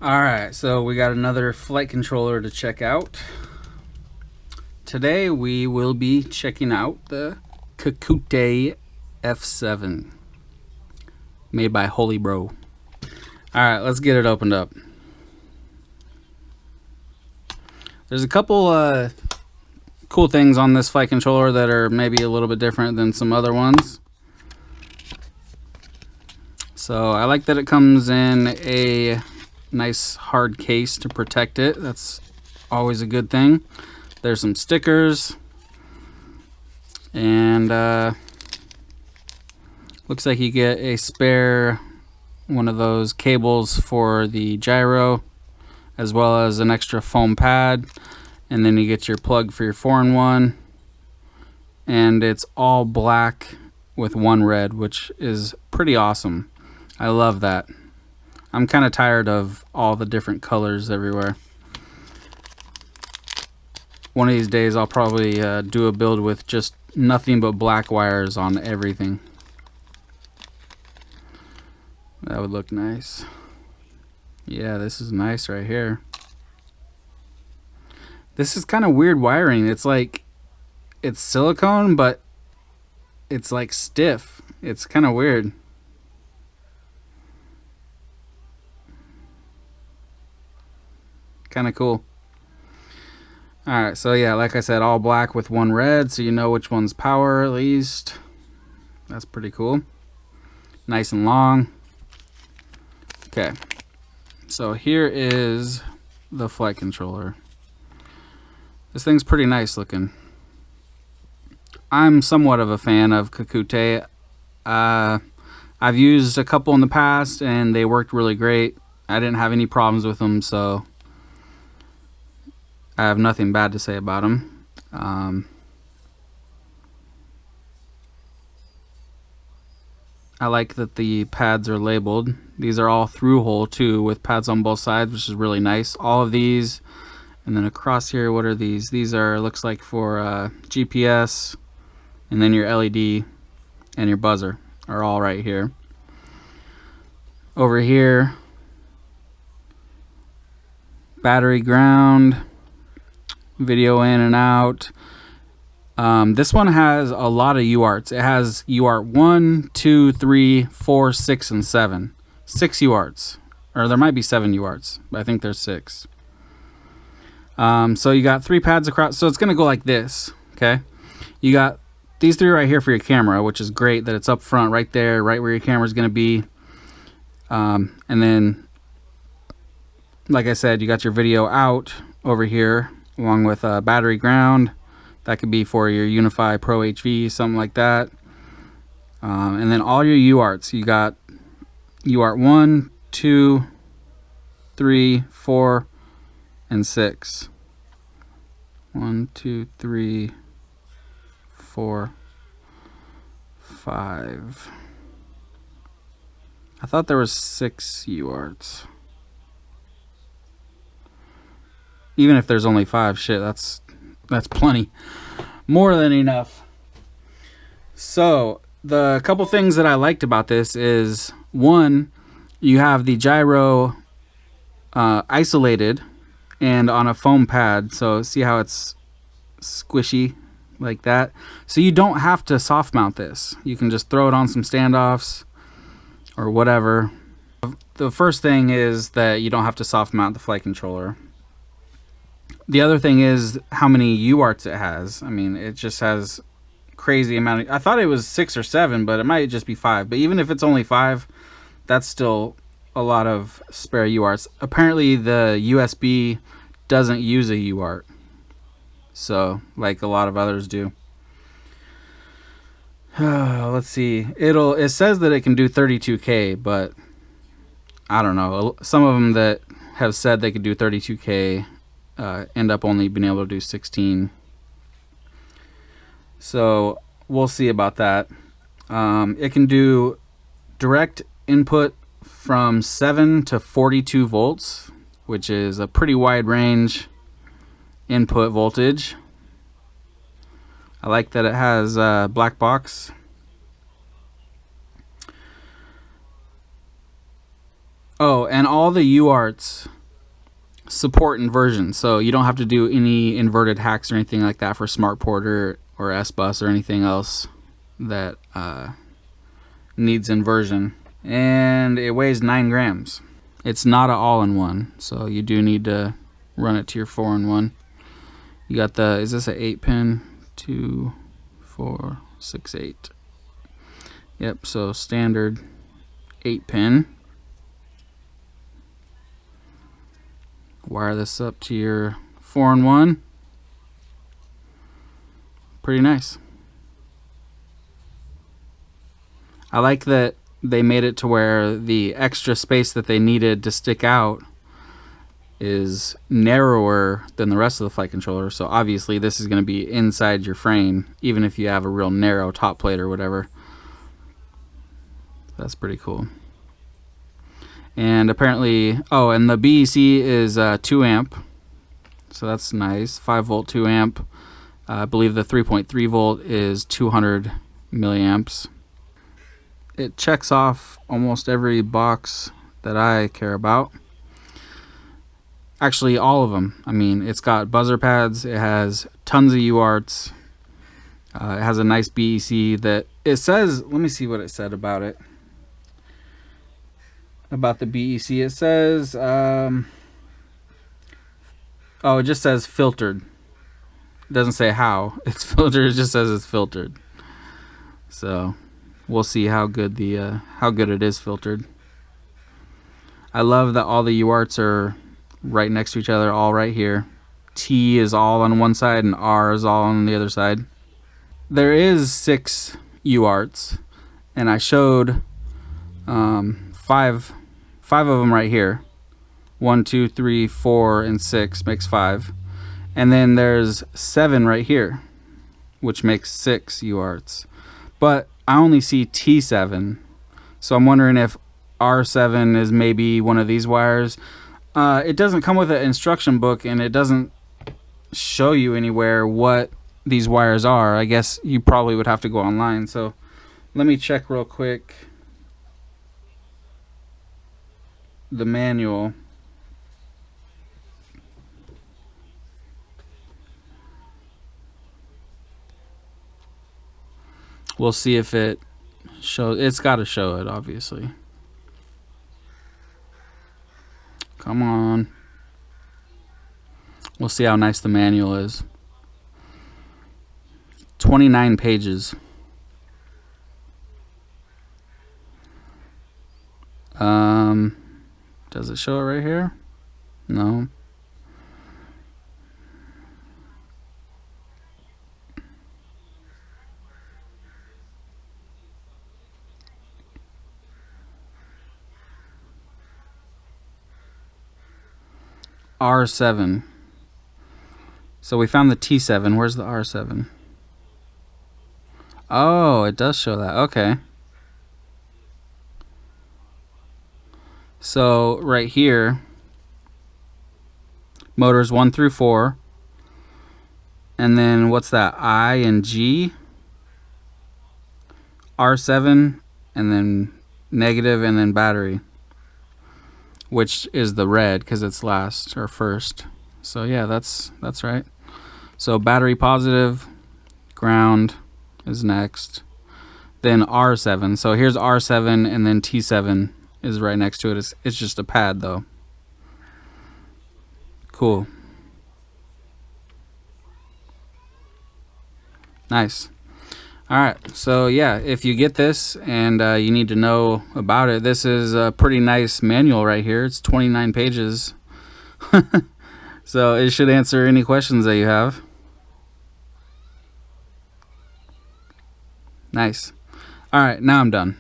Alright, so we got another flight controller to check out. Today we will be checking out the Kakute F7 made by holybro. Alright, let's get it opened up. There's a couple cool things on this flight controller that are maybe a little bit different than some other ones. So I like that it comes in a nice hard case to protect it. That's always a good thing. There's some stickers, and looks like you get a spare one of those cables for the gyro, as well as an extra foam pad, and then you get your plug for your 4-in-1, and it's all black with one red, which is pretty awesome. I love that. I'm kind of tired of all the different colors everywhere. One of these days I'll probably do a build with just nothing but black wires on everything. That would look nice. Yeah, this is nice right here. This is kind of weird wiring. It's like, it's silicone, but it's like stiff. It's kind of weird. Kind of cool. Alright, so yeah, like I said, all black with one red, so you know which one's power at least. That's pretty cool. Nice and long. Okay, so here is the flight controller. This thing's pretty nice looking. I'm somewhat of a fan of Kakute. I've used a couple in the past and they worked really great. I didn't have any problems with them, so I have nothing bad to say about them. I like that the pads are labeled. These are all through hole too, with pads on both sides, which is really nice. All of these, and then across here, what are these? These are, looks like for GPS, and then your LED and your buzzer are all right here. Over here, battery ground, video in and out. This one has a lot of UARTs. It has UART 1, 2, 3, 4, 6, and 7. 6 UARTs. Or there might be 7 UARTs, but I think there's 6. So you got 3 pads across. So it's going to go like this, okay? You got these 3 right here for your camera, which is great that it's up front right there, right where your camera's going to be. And then, like I said, you got your video out over here, along with battery ground. That could be for your Unify Pro HV, something like that. And then all your UARTs. You got UART 1, 2, 3, 4, and 6. 1, 2, 3, 4, 5. I thought there was 6 UARTs. Even if there's only 5, shit, that's plenty. More than enough. So, the couple things that I liked about this is, one, you have the gyro isolated and on a foam pad. So, see how it's squishy like that? So, you don't have to soft mount this. You can just throw it on some standoffs or whatever. The first thing is that you don't have to soft mount the flight controller. The other thing is how many UARTs it has. I mean, it just has crazy amount. I thought it was 6 or 7, but it might just be 5. But even if it's only 5, that's still a lot of spare UARTs. Apparently, the USB doesn't use a UART, so like a lot of others do. Let's see. It says that it can do 32K, but I don't know. Some of them that have said they could do 32K end up only being able to do 16. So we'll see about that. It can do direct input from 7 to 42 volts, which is a pretty wide range input voltage. I like that it has a black box. Oh, and all the UARTs support inversion, so you don't have to do any inverted hacks or anything like that for Smart Porter or S-Bus or anything else that needs inversion. And it weighs 9 grams. It's not an all-in-one, so you do need to run it to your 4-in-1. You got the, is this an 8-pin? 2, 4, 6, 8. Yep, so standard 8-pin. Wire this up to your 4-in-1. Pretty nice. I like that they made it to where the extra space that they needed to stick out is narrower than the rest of the flight controller. So obviously this is going to be inside your frame, even if you have a real narrow top plate or whatever. That's pretty cool. And apparently, oh, and the BEC is 2 amp. So that's nice. 5 volt, 2 amp. I believe the 3.3 volt is 200 milliamps. It checks off almost every box that I care about. Actually, all of them. I mean, it's got buzzer pads. It has tons of UARTs. It has a nice BEC that it says, let me see what it said about it. About the BEC, it says, oh, it just says filtered. It doesn't say how it's filtered. It just says it's filtered. So we'll see how good it is filtered. I love that all the UARTs are right next to each other, all right here. T is all on one side and R is all on the other side. There is 6 UARTs, and I showed five of them right here. 1, 2, 3, 4, and 6 makes 5. And then there's 7 right here, which makes 6 UARTs. But I only see T7, so I'm wondering if R7 is maybe one of these wires. It doesn't come with an instruction book, and it doesn't show you anywhere what these wires are. I guess you probably would have to go online. So let me check real quick the manual. We'll see if it shows. It's got to show it, obviously. Come on. We'll see how nice the manual is. 29 pages. Does it show it right here? No. R7. So we found the T7. Where's the R7? Oh, it does show that. Okay. So right here, motors 1 through 4. And then what's that? I and G. R7, and then negative, and then battery, which is the red because it's last or first. So yeah, that's right. So battery positive, ground is next, then R7. So here's R7, and then T7 is right next to it. It's just a pad though. Cool. Nice. Alright, so yeah, if you get this and you need to know about it, this is a pretty nice manual right here. It's 29 pages. So it should answer any questions that you have. Nice. Alright, now I'm done.